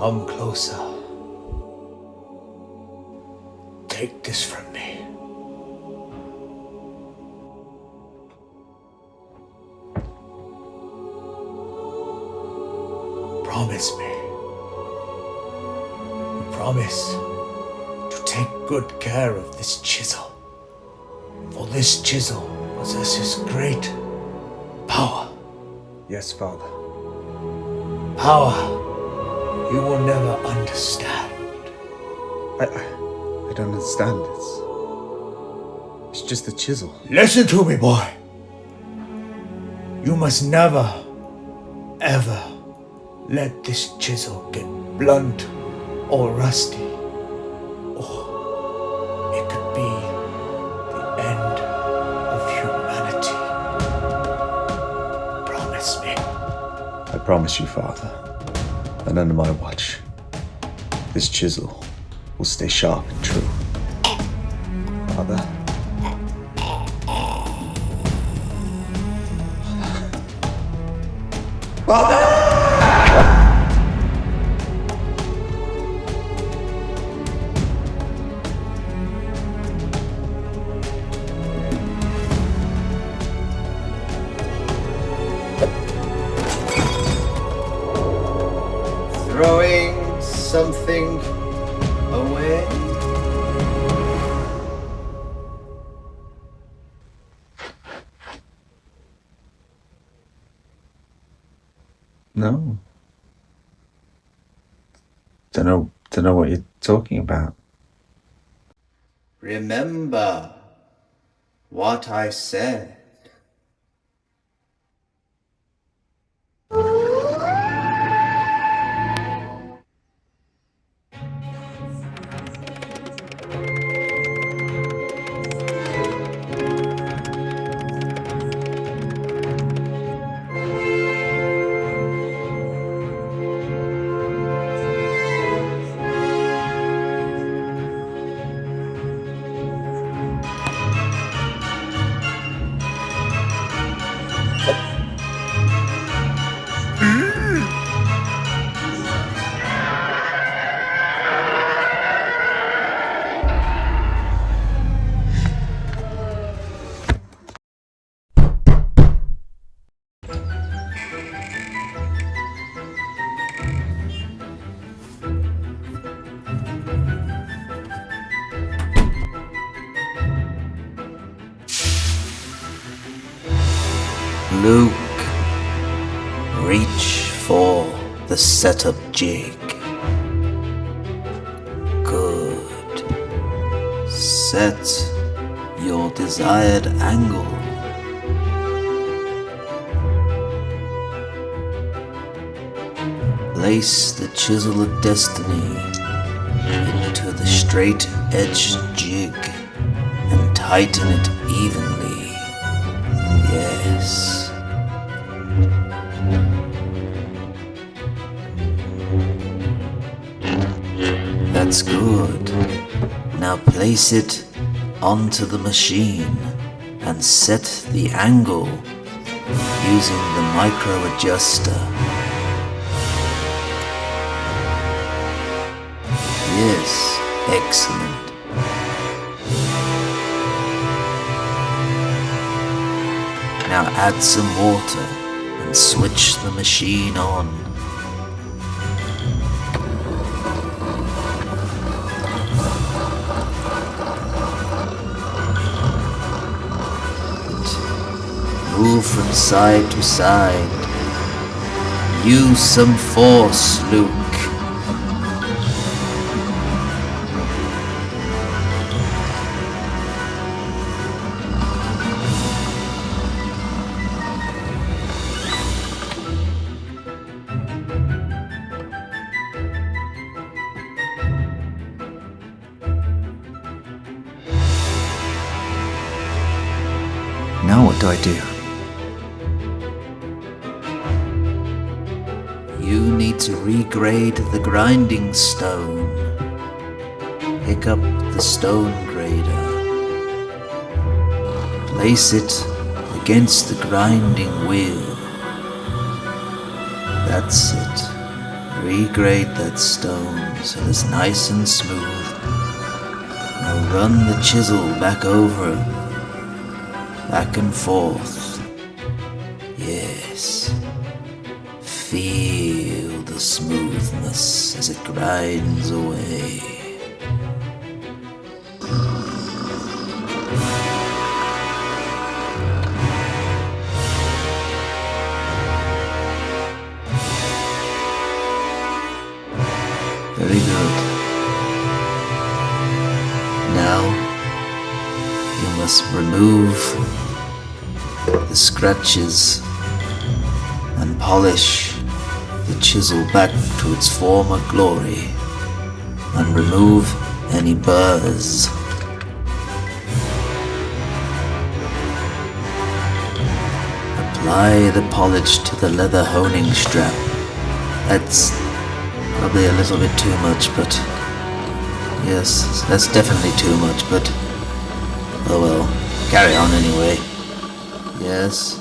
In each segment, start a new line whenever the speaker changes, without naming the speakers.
Come closer. Take this from me. Promise me. You promise to take good care of this chisel. For this chisel possesses great power.
Yes, Father.
Power you will never understand.
I don't understand. It's just a chisel.
Listen to me, boy. You must never, ever let this chisel get blunt or rusty, or it could be the end of humanity. Promise me.
I promise you, Father. And under my watch, this chisel will stay sharp and true. Father? Father!
Throwing something away?
No. Don't know what you're talking about.
Remember what I said. Luke, reach for the setup jig. Good. Set your desired angle. Place the chisel of destiny into the straight edge jig and tighten it evenly. Yes. That's good. Now place it onto the machine and set the angle using the micro adjuster. Yes, excellent. Now add some water and switch the machine on. Move from side to side. Use some force, Luke.
Now what do I do?
You need to regrade the grinding stone. Pick up the stone grader. Place it against the grinding wheel. That's it. Regrate that stone so it's nice and smooth. Now run the chisel back over it, back and forth. Yes. Feel the smoothness as it grinds away. Very good. Now, you must remove the scratches and polish the chisel back to its former glory, and remove any burrs. Apply the polish to the leather honing strap. That's probably a little bit too much, but yes, that's definitely too much, but oh well, carry on anyway. Yes,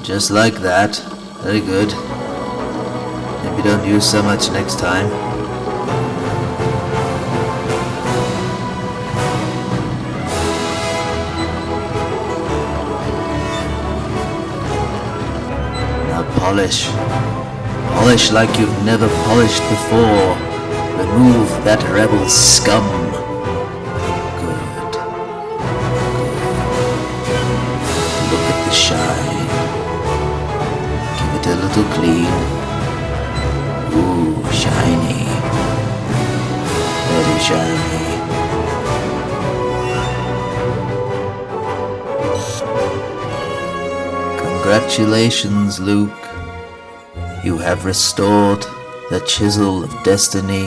just like that. Very good. Maybe don't use so much next time. Now polish. Polish like you've never polished before. Remove that rebel scum. Good. Look at the shine. Give it a little clean. Ooh, shiny. Very shiny. Congratulations, Luke. You have restored the chisel of destiny,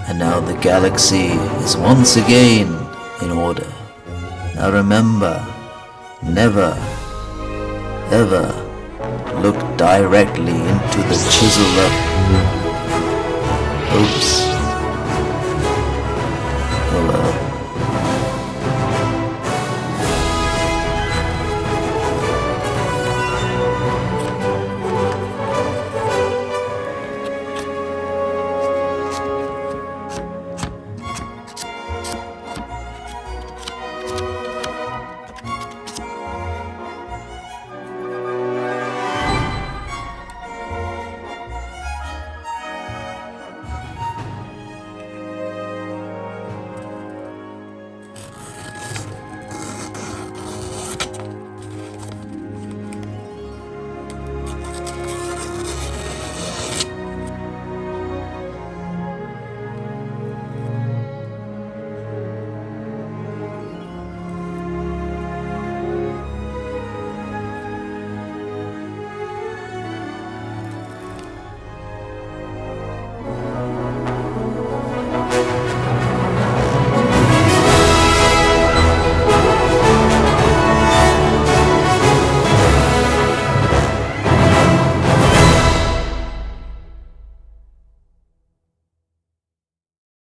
and now the galaxy is once again in order. Now remember, never, ever look directly into the chisel of... Oops. Oh well.